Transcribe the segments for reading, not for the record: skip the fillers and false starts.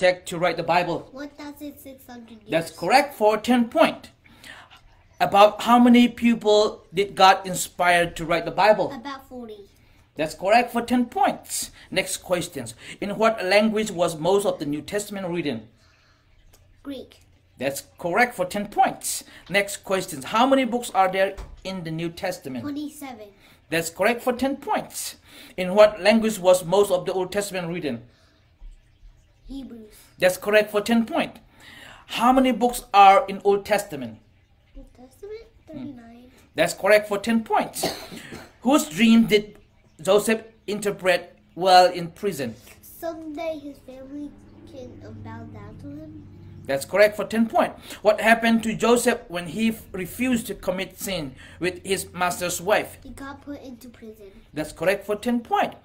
take to write the Bible? 1,600 years. That's correct for 10 points. About how many people did God inspire to write the Bible? About 40. That's correct for 10 points. Next questions. In what language was most of the New Testament written? Greek. That's correct for 10 points. Next questions. How many books are there in the New Testament? 27. That's correct for 10 points. In what language was most of the Old Testament written? Hebrews. That's correct for 10 points. How many books are in Old Testament? Old Testament? 39. That's correct for 10 points. Whose dream did Joseph interpret while in prison? Someday his family can bow down to him. That's correct for 10 points. What happened to Joseph when he refused to commit sin with his master's wife? He got put into prison. That's correct for 10 points.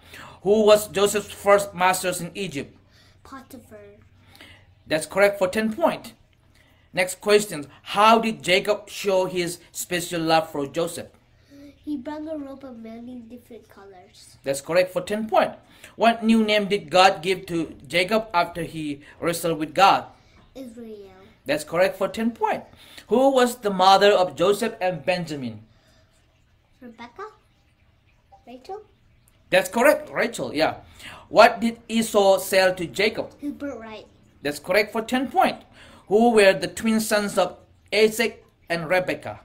Who was Joseph's first masters in Egypt? Potiphar. That's correct for 10 points. Next question. How did Jacob show his special love for Joseph? He brought a rope of many different colors. That's correct for 10 points. What new name did God give to Jacob after he wrestled with God? Israel. That's correct for 10 points. Who was the mother of Joseph and Benjamin? Rebecca? Rachel? That's correct, Rachel, yeah. What did Esau sell to Jacob? His birthright. That's correct for 10 points. Who were the twin sons of Isaac and Rebekah?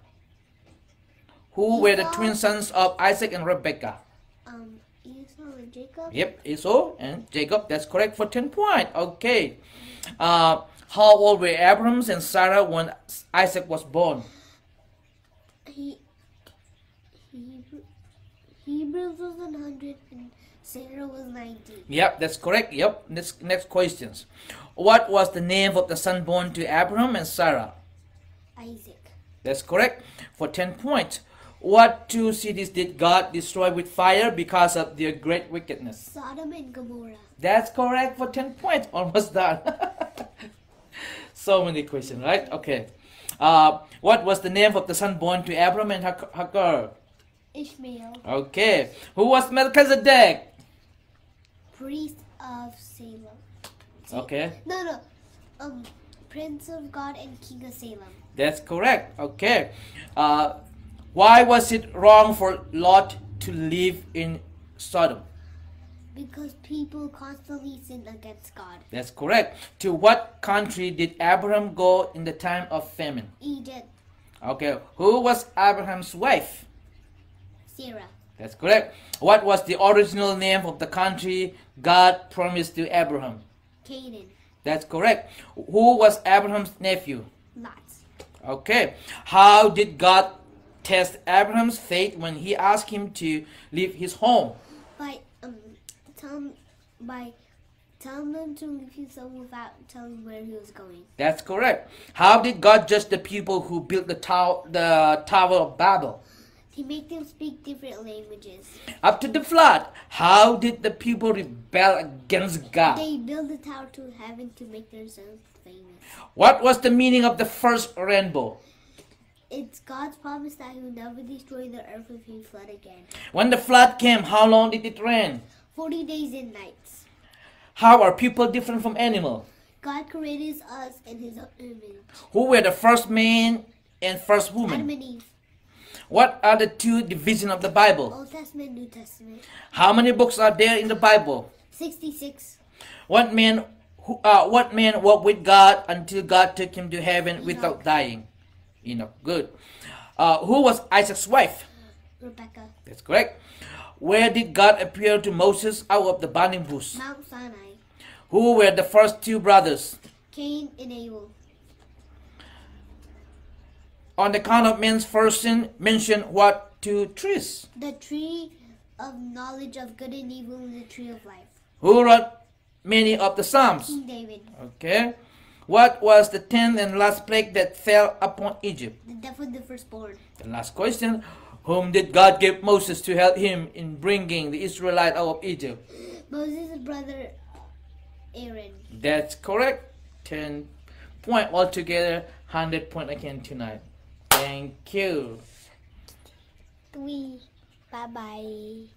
Who were the twin sons of Isaac and Rebekah? Esau and Jacob? Yep, Esau and Jacob. That's correct for 10 points. Okay. How old were Abraham and Sarah when Isaac was born? Hebrews was 100 and Sarah was 90. Yep, that's correct. Yep. Next questions. What was the name of the son born to Abraham and Sarah? Isaac. That's correct for 10 points. What two cities did God destroy with fire because of their great wickedness? Sodom and Gomorrah. That's correct for 10 points. Almost done. So many questions, right? Okay. What was the name of the son born to Abraham and Hagar? Ishmael. Okay. Who was Melchizedek? Priest of Salem. Okay. No. Prince of God and King of Salem. That's correct. Okay. Why was it wrong for Lot to live in Sodom? Because people constantly sin against God. That's correct. To what country did Abraham go in the time of famine? Egypt. Okay. Who was Abraham's wife? Sarah. That's correct. What was the original name of the country God promised to Abraham? Canaan. That's correct. Who was Abraham's nephew? Lot. Okay. How did God test Abraham's faith when he asked him to leave his home? By telling them to leave his home without telling where he was going. That's correct. How did God judge the people who built the Tower of Babel? He made them speak different languages. Up to the flood, how did the people rebel against God? They built the tower to heaven to make themselves famous. What was the meaning of the first rainbow? It's God's promise that he will never destroy the earth if he flood again. When the flood came, how long did it rain? 40 days and nights. How are people different from animals? God created us in his own image. Who were the first man and first woman? Adam and Eve. What are the two divisions of the Bible? Old Testament, New Testament. How many books are there in the Bible? 66. What man walked with God until God took him to heaven Enoch. without dying? Enoch. Good. Who was Isaac's wife? Rebecca. That's correct. Where did God appear to Moses out of the burning bush? Mount Sinai. Who were the first two brothers? Cain and Abel. On the account of man's first sin, mention what two trees? The tree of knowledge of good and evil and the tree of life. Who wrote many of the Psalms? King David. Okay. What was the 10th and last plague that fell upon Egypt? The death of the firstborn. The last question. Whom did God give Moses to help him in bringing the Israelites out of Egypt? Moses' brother Aaron. That's correct. 10 points altogether. 100 points again tonight. Thank you. Bye-bye.